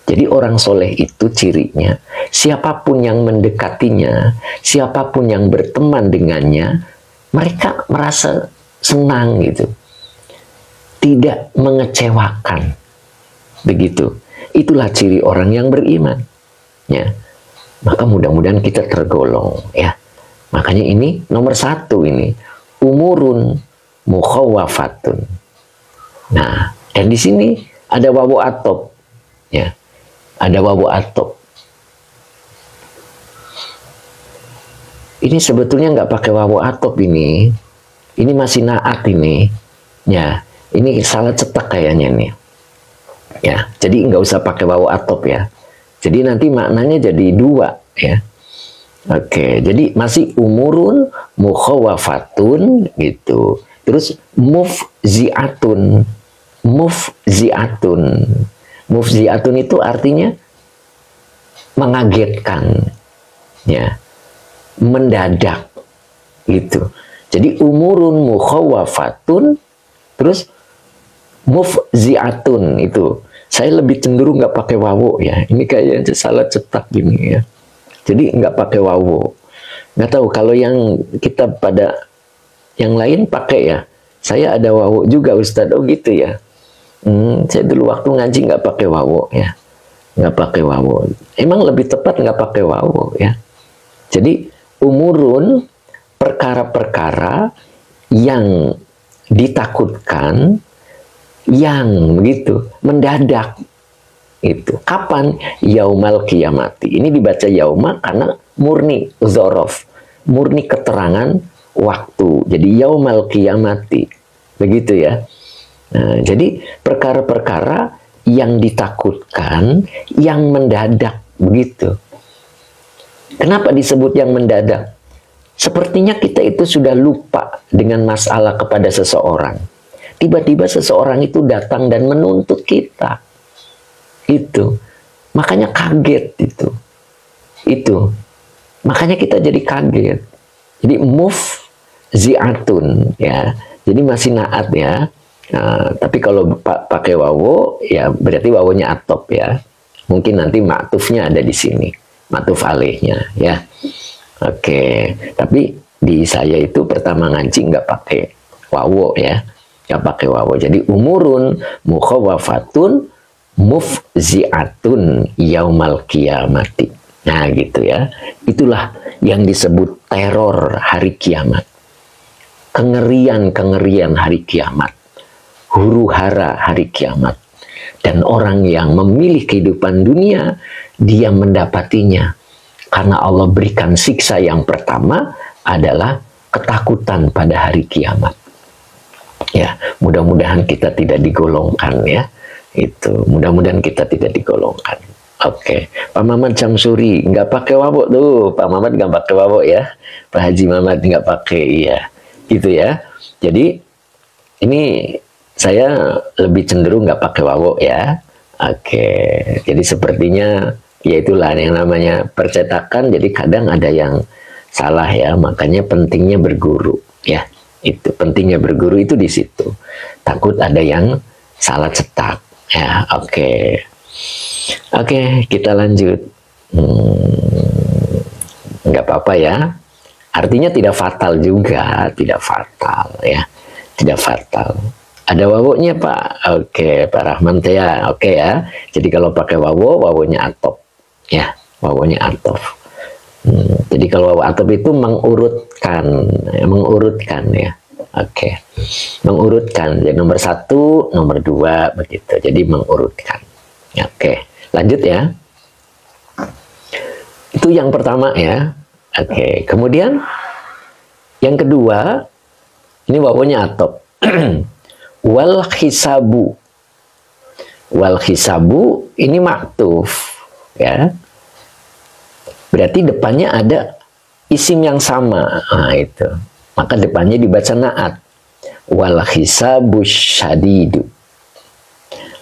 Jadi orang soleh itu cirinya, siapapun yang mendekatinya, siapapun yang berteman dengannya, mereka merasa senang gitu. Tidak mengecewakan. Begitu. Itulah ciri orang yang beriman. Ya. Maka mudah-mudahan kita tergolong. Ya. Makanya ini nomor 1 ini. Umurun mukhawafatun. Nah, dan di sini ada wawu atop. Ya. Ada wawu atop. Ini sebetulnya nggak pakai wawu atop ini. Ini masih naat ini. Ya, ini salah cetak kayaknya nih. Ya, jadi nggak usah pakai wawu atop ya. Jadi nanti maknanya jadi 2 ya. Oke, jadi masih umurun mukhawafatun gitu. Terus mufziatun. Mufziatun. Mufziatun itu artinya mengagetkan, ya, mendadak, gitu. Jadi umurun mukhawafatun, terus mufziatun itu. Saya lebih cenderung nggak pakai wawu ya. Ini kayaknya salah cetak gini ya. Jadi nggak pakai wawu. Nggak tahu kalau yang kita pada yang lain pakai ya. Saya ada wawu juga Ustadz. Oh gitu ya. Saya dulu waktu ngaji nggak pakai wawu ya, nggak pakai wawu. Emang lebih tepat nggak pakai wawu ya. Jadi umurun perkara-perkara yang ditakutkan, yang begitu mendadak itu. Kapan? Yaumal qiyamati. Ini dibaca yauma karena murni zorof, murni keterangan waktu. Jadi yaumal qiyamati, begitu ya. Nah, jadi perkara-perkara yang ditakutkan, yang mendadak, begitu. Kenapa disebut yang mendadak? Sepertinya kita itu sudah lupa dengan masalah kepada seseorang. Tiba-tiba seseorang itu datang dan menuntut kita. Itu. Makanya kaget itu. Itu. Makanya kita jadi kaget. Jadi mufziatun ya. Jadi masih naat ya. Nah, tapi kalau pakai wawu ya berarti wawunya atop ya. Mungkin nanti ma'tufnya ada di sini, ma'tuf alaihnya ya. Oke, tapi di saya itu pertama ngaji nggak pakai wawu ya, nggak pakai wawu. Jadi umurun mukhawafatun mufziatun yaumal qiyamati. Nah gitu ya. Itulah yang disebut teror hari kiamat. Kengerian-kengerian hari kiamat. Huru-hara hari kiamat. Dan orang yang memilih kehidupan dunia, dia mendapatinya. Karena Allah berikan siksa yang pertama adalah ketakutan pada hari kiamat. Ya, mudah-mudahan kita tidak digolongkan ya. Itu, mudah-mudahan kita tidak digolongkan. Oke, Pak Mamat Syamsuri nggak pakai wawu tuh. Pak Mamat nggak pakai wawu ya. Pak Haji Mamat nggak pakai ya. Gitu ya. Jadi ini saya lebih cenderung nggak pakai wawu ya. Oke, jadi sepertinya ya itulah yang namanya percetakan. Jadi kadang ada yang salah ya. Makanya pentingnya berguru ya. Itu pentingnya berguru itu di situ. Takut ada yang salah cetak ya. Oke, kita lanjut. Nggak apa-apa ya. Artinya tidak fatal juga, tidak fatal ya, tidak fatal. Ada wawunya Pak. Oke, Pak Rahman ya. Oke ya. Jadi kalau pakai wawu, wawunya atop ya, wawunya atop. Jadi kalau wawu atop itu mengurutkan ya. Oke, mengurutkan. Jadi nomor 1, nomor 2 begitu. Jadi mengurutkan. Oke, lanjut ya. Itu yang pertama ya. Oke, kemudian yang kedua, ini wawunya atop. Wal hisabu. Wal hisabu ini maktuf ya. Berarti depannya ada isim yang sama. Nah, itu. Maka depannya dibaca naat. Wal hisabu syadidu.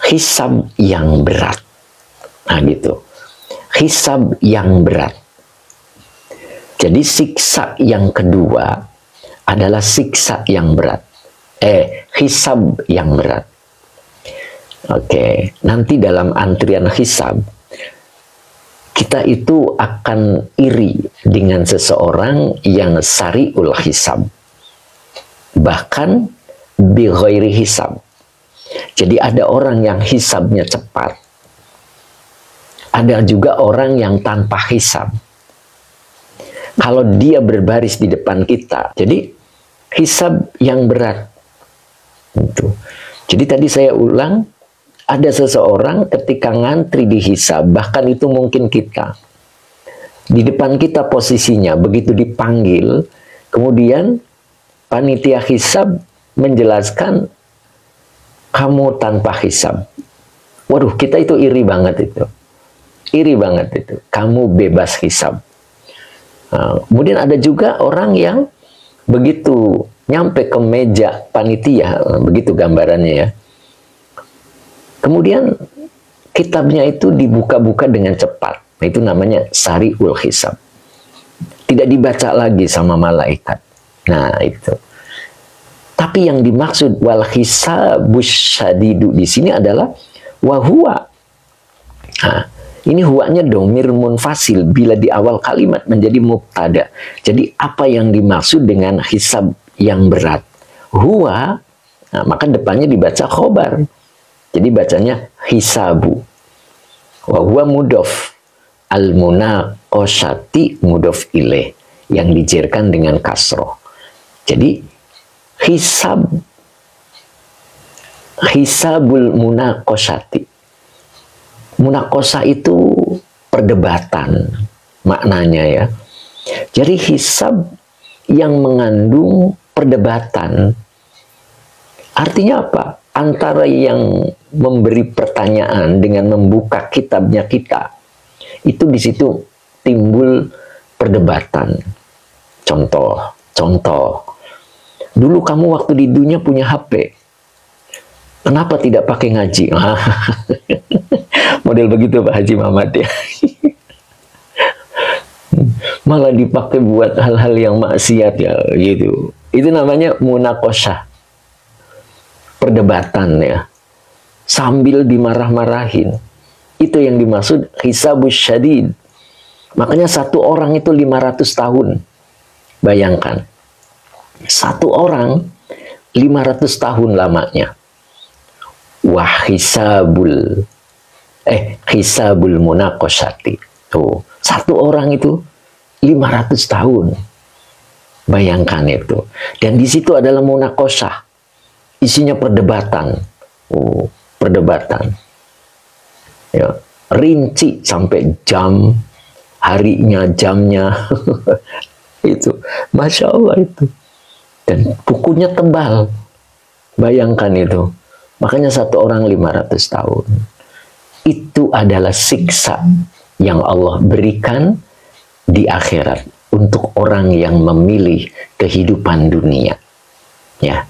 Hisab yang berat. Nah, gitu. Hisab yang berat. Jadi siksa yang kedua adalah siksa yang berat. Hisab yang berat. Oke, nanti dalam antrian hisab, kita itu akan iri dengan seseorang yang sari'ul hisab. Bahkan bi ghairi hisab. Jadi ada orang yang hisabnya cepat. Ada juga orang yang tanpa hisab. Kalau dia berbaris di depan kita, jadi hisab yang berat. Itu. Jadi tadi saya ulang, ada seseorang ketika ngantri di hisab, bahkan itu mungkin kita. Di depan kita posisinya, begitu dipanggil, kemudian panitia hisab menjelaskan, kamu tanpa hisab. Waduh, kita itu iri banget itu. Iri banget itu. Kamu bebas hisab. Nah, kemudian ada juga orang yang begitu nyampe ke meja panitia, begitu gambarannya ya. Kemudian kitabnya itu dibuka-buka dengan cepat. Itu namanya sari'ul hisab. Tidak dibaca lagi sama malaikat. Nah itu. Tapi yang dimaksud wal hisabus syadidu di sini adalah wahwa. Nah, ini huwanya domir munfasil bila di awal kalimat menjadi mubtada. Jadi apa yang dimaksud dengan hisab yang berat? Huwa, nah, maka depannya dibaca khobar. Jadi bacanya hisabu. Wa huwa mudhof. Al-munaqoshati mudhof ilaih. Yang dijerkan dengan kasroh. Jadi hisab. Hisabul munaqoshati. Munaqosah itu perdebatan. Maknanya ya. Jadi hisab yang mengandung perdebatan. Artinya apa? Antara yang memberi pertanyaan dengan membuka kitabnya kita, itu di situ timbul perdebatan. Contoh. Dulu kamu waktu di dunia punya HP, kenapa tidak pakai ngaji? Model begitu Pak Haji Muhammad ya. Malah dipakai buat hal-hal yang maksiat ya gitu. Itu namanya munaqosyah. Perdebatan ya. Sambil dimarah-marahin. Itu yang dimaksud hisabus syadid. Makanya satu orang itu 500 tahun. Bayangkan. Satu orang 500 tahun lamanya. Wah hisabul munaqosyati. Tuh, satu orang itu 500 tahun. Bayangkan itu. Dan di situ adalah munaqosyah. Isinya perdebatan. Oh, perdebatan. Ya, rinci sampai jam, harinya, jamnya. Itu. Masya Allah itu. Dan bukunya tebal. Bayangkan itu. Makanya satu orang 500 tahun. Itu adalah siksa yang Allah berikan di akhirat untuk orang yang memilih kehidupan dunia. Ya.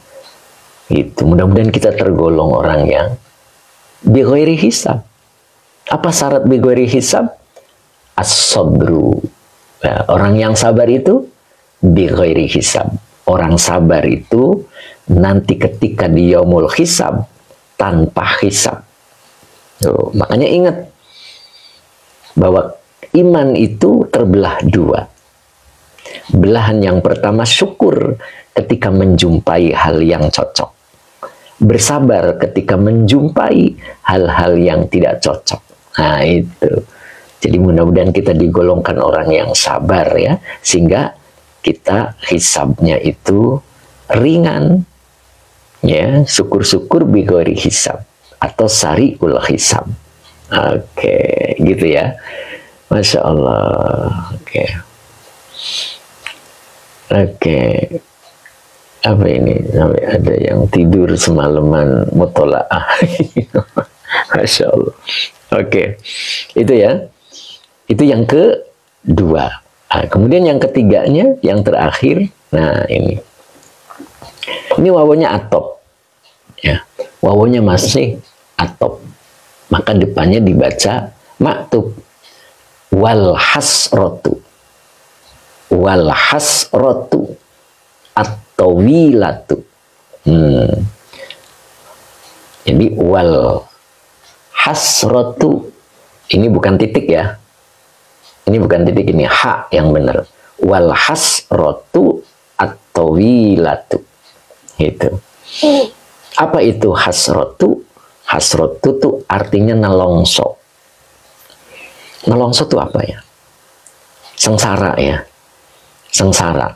Itu mudah-mudahan kita tergolong orang yang bi ghairi hisab. Apa syarat bi ghairi hisab? As-sabru. Ya, orang yang sabar itu bi ghairi hisab. Orang sabar itu nanti ketika di yaumul hisab tanpa hisab. Tuh, makanya ingat bahwa iman itu terbelah dua. Belahan yang pertama syukur ketika menjumpai hal yang cocok. Bersabar ketika menjumpai hal-hal yang tidak cocok. Nah itu. Jadi mudah-mudahan kita digolongkan orang yang sabar ya. Sehingga kita hisabnya itu ringan. Ya, syukur-syukur bi ghairi hisab. Atau sari'ul hisab. Oke, gitu ya. Masya Allah. Oke. Apa ini? Sampai ada yang tidur semalaman mutola'ah. Masya Allah. Oke. Itu ya. Itu yang kedua. Nah, kemudian yang ketiganya, yang terakhir. Nah, ini. Ini wawunya atop. Ya. Wawunya masih atop. Maka depannya dibaca maktub. Wal hasrotu. Wal hasrotu. At-tawilatu. Jadi wal hasratu, ini bukan titik ya. Ini bukan titik, ini ha yang benar. Wal hasratu at-tawilatu. Gitu. Apa itu hasratu? Hasratu itu artinya nelongso. Nelongso itu apa ya? Sengsara ya. Sengsara.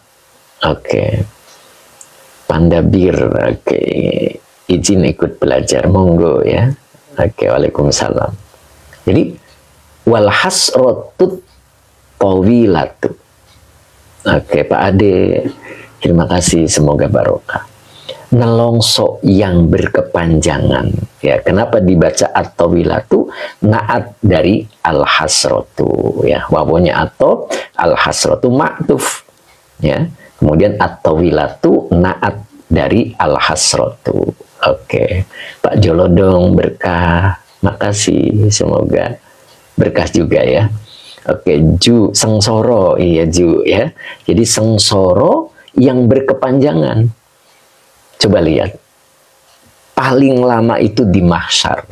Oke. Pandabir. Oke. Izin ikut belajar. Monggo ya. Oke. Waalaikumsalam. Jadi wal hasratu tawilatu. Oke, Pak Ade. Terima kasih, semoga barokah. Nelongso yang berkepanjangan. Ya, kenapa dibaca at-tawilatu? Naat dari al-hasratu. Ya, wawonya atau al-hasratu ma'tuf. Ya, kemudian at-tawilatu naat dari al-hasratu. Oke, Pak Jolodong berkah. Makasih, semoga berkah juga ya. Oke, Ju, sengsoro, iya Ju ya. Jadi sengsoro yang berkepanjangan. Coba lihat, paling lama itu di mahsyar.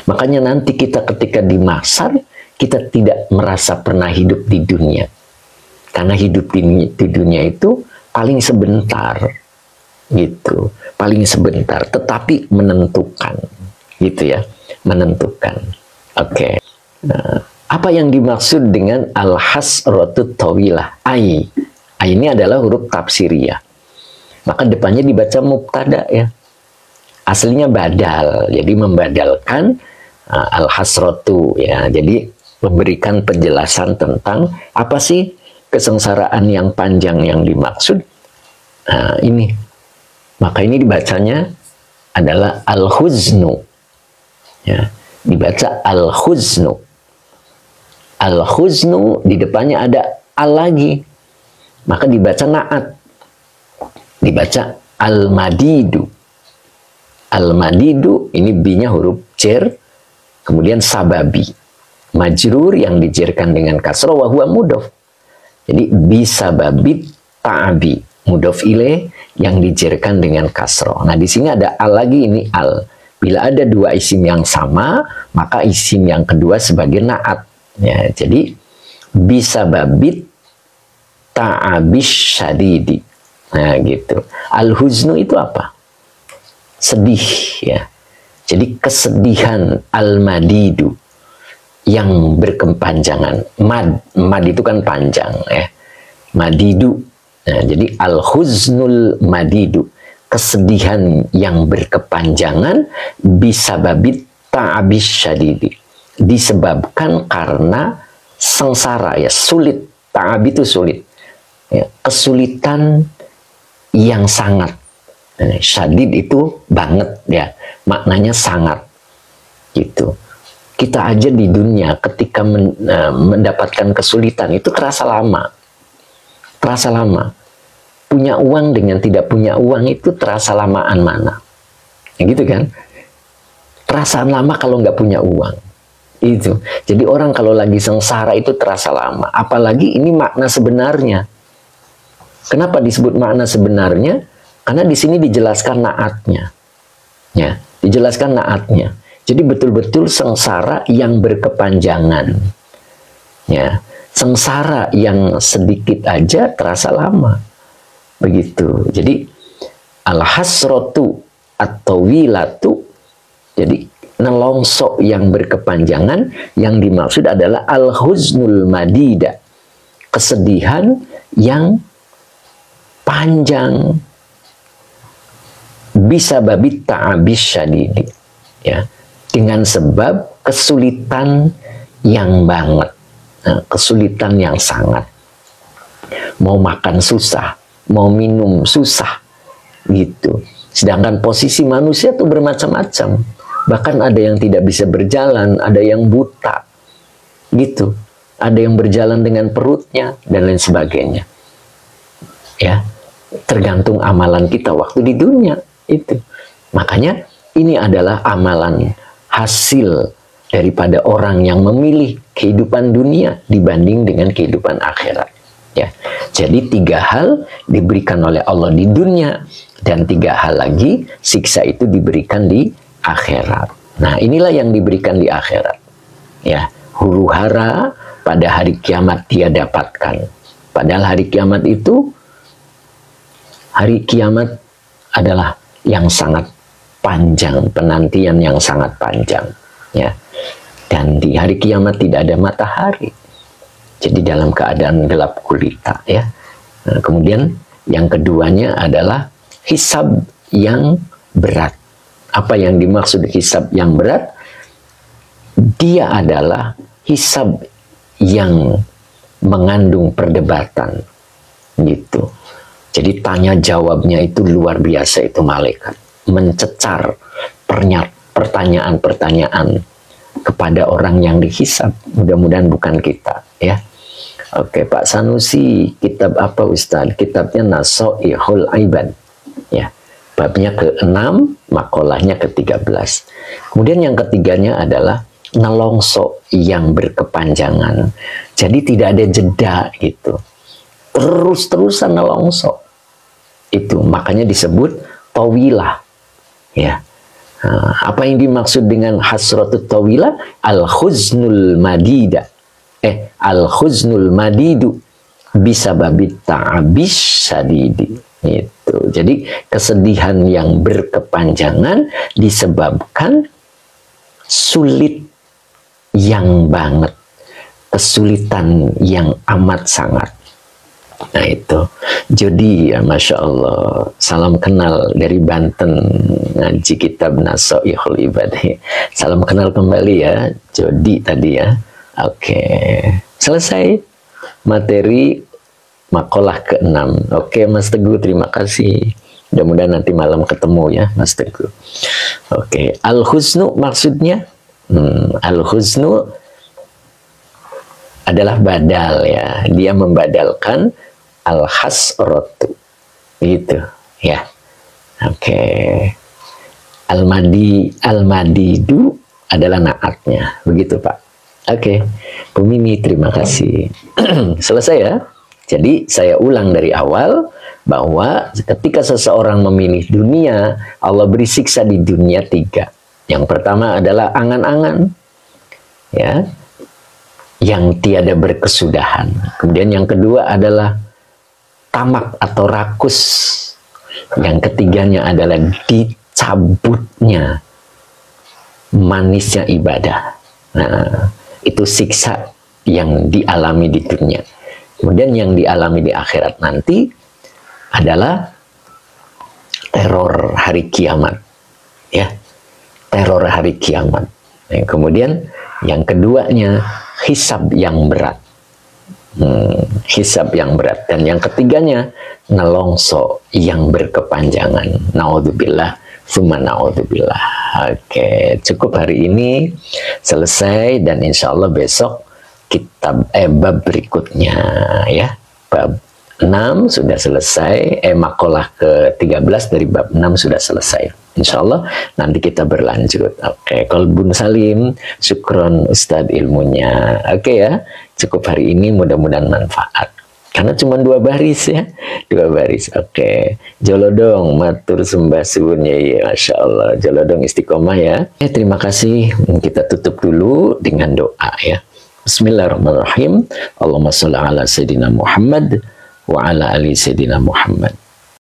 Makanya nanti kita ketika di mahsyar, kita tidak merasa pernah hidup di dunia. Karena hidup di dunia itu paling sebentar, gitu. Paling sebentar, tetapi menentukan, gitu ya, menentukan. Oke. Nah, apa yang dimaksud dengan al-hasratu tawilah? Ai ini adalah huruf tafsiriyah. Maka depannya dibaca mubtada ya. Aslinya badal, jadi membadalkan al-hasratu ya. Jadi memberikan penjelasan tentang apa sih kesengsaraan yang panjang yang dimaksud. Nah, ini. Maka ini dibacanya adalah al-huznu. Ya, dibaca al-huznu. Al-huznu di depannya ada al lagi. Maka dibaca naat. Dibaca al-madidu. Al-madidu ini B-nya huruf jer, kemudian sababi. Majrur yang dijerkan dengan kasroh wa huwa mudhof. Jadi bisababi ta'abi, mudhof ilaih yang dijerkan dengan kasroh. Nah, di sini ada al lagi, ini al. Bila ada dua isim yang sama, maka isim yang kedua sebagai naat. Ya, jadi bisababi ta'abis syadidi. Nah, gitu. Al-huznu itu apa? Sedih, ya. Jadi kesedihan al-madidu yang berkepanjangan. Mad itu kan panjang, ya. Madidu. Nah, jadi al-huznul madidu. Kesedihan yang berkepanjangan bisababit ta'abis syadidi. Disebabkan karena sengsara, ya, sulit. Ta'ab itu sulit. Ya, kesulitan yang sangat. Syadid itu banget ya, maknanya sangat gitu. Kita aja di dunia ketika mendapatkan kesulitan itu terasa lama. Terasa lama. Punya uang dengan tidak punya uang itu terasa lamaan mana? Ya gitu kan? Terasa lama kalau nggak punya uang. Itu. Jadi orang kalau lagi sengsara itu terasa lama. Apalagi ini makna sebenarnya. Kenapa disebut makna sebenarnya? Karena di sini dijelaskan naatnya. Ya, dijelaskan naatnya. Jadi betul-betul sengsara yang berkepanjangan. Ya, sengsara yang sedikit aja terasa lama. Begitu. Jadi al-hasratu at-tawilatu, jadi nelongso yang berkepanjangan, yang dimaksud adalah al-huznul madida, kesedihan yang panjang, bisa babit ta'abis syadidi, ya, dengan sebab kesulitan yang banget, kesulitan yang sangat. Mau makan susah, mau minum susah, gitu. Sedangkan posisi manusia tuh bermacam-macam. Bahkan ada yang tidak bisa berjalan, ada yang buta, gitu. Ada yang berjalan dengan perutnya dan lain sebagainya. Ya, tergantung amalan kita waktu di dunia itu. Makanya ini adalah amalan hasil daripada orang yang memilih kehidupan dunia dibanding dengan kehidupan akhirat. Ya, jadi 3 hal diberikan oleh Allah di dunia dan 3 hal lagi siksa itu diberikan di akhirat. Nah, inilah yang diberikan di akhirat. Ya, huru hara pada hari kiamat dia dapatkan. Padahal hari kiamat itu, hari kiamat adalah yang sangat panjang, penantian yang sangat panjang. Ya, dan di hari kiamat tidak ada matahari. Jadi dalam keadaan gelap gulita. Ya. Nah, kemudian yang keduanya adalah hisab yang berat. Apa yang dimaksud hisab yang berat? Dia adalah hisab yang mengandung perdebatan, gitu. Jadi tanya jawabnya itu luar biasa, itu malaikat mencecar pertanyaan-pertanyaan kepada orang yang dihisab. Mudah-mudahan bukan kita, ya. Oke, Pak Sanusi, kitab apa Ustaz? Kitabnya Nasoihul Ibad, ya. Babnya ke-6, makolahnya ke-13. Kemudian yang ketiganya adalah nelongso yang berkepanjangan. Jadi tidak ada jeda gitu. Terus-terusan nelongso. Itu makanya disebut tawilah. Ya. Nah, apa yang dimaksud dengan hasratut tawilah? Al-khuznul madida. Al-khuznul madidu bisa babit ta'abis sadidi. Itu. Jadi kesedihan yang berkepanjangan disebabkan sulit yang banget, kesulitan yang amat sangat. Nah itu. Jadi ya Masya Allah, salam kenal dari Banten, ngaji kitab Nasoihul Ibad. Salam kenal kembali ya, Jody tadi ya. Oke, selesai materi makalah ke-6. Oke Mas Teguh, terima kasih. Mudah-mudahan nanti malam ketemu ya Mas Teguh. Oke, al-husnu maksudnya, al-husnu adalah badal ya. Dia membadalkan al-hasratu. Gitu ya. Oke. Al-madidu adalah naatnya. Begitu Pak. Oke. Bu Mimi, terima kasih. Selesai ya. Jadi saya ulang dari awal bahwa ketika seseorang memilih dunia, Allah beri siksa di dunia 3. Yang pertama adalah angan-angan, ya, yang tiada berkesudahan. Kemudian yang kedua adalah tamak atau rakus. Yang ketiganya adalah dicabutnya manisnya ibadah. Nah, itu siksa yang dialami di dunia. Kemudian yang dialami di akhirat nanti adalah teror hari kiamat, ya, teror hari kiamat. Nah, kemudian yang keduanya hisab yang berat, hisab yang berat, dan yang ketiganya nelongso yang berkepanjangan. Naudzubillah, summa naudzubillah. Oke, cukup hari ini selesai dan insya Allah besok kitab bab berikutnya ya, bab 6 sudah selesai, makalah ke-13 dari bab 6 sudah selesai. Insya Allah nanti kita berlanjut. Oke, Qalbun Salim, syukron Ustadz ilmunya. Oke ya, cukup hari ini, mudah-mudahan manfaat. Karena cuma 2 baris ya, 2 baris. Oke, Jolodong, matur sembah suwun ya, Masya Allah. Jolodong istiqomah ya. Terima kasih, kita tutup dulu dengan doa ya. Bismillahirrahmanirrahim. Allahumma sholli ala Sayyidina Muhammad wa ala ali Sayyidina Muhammad.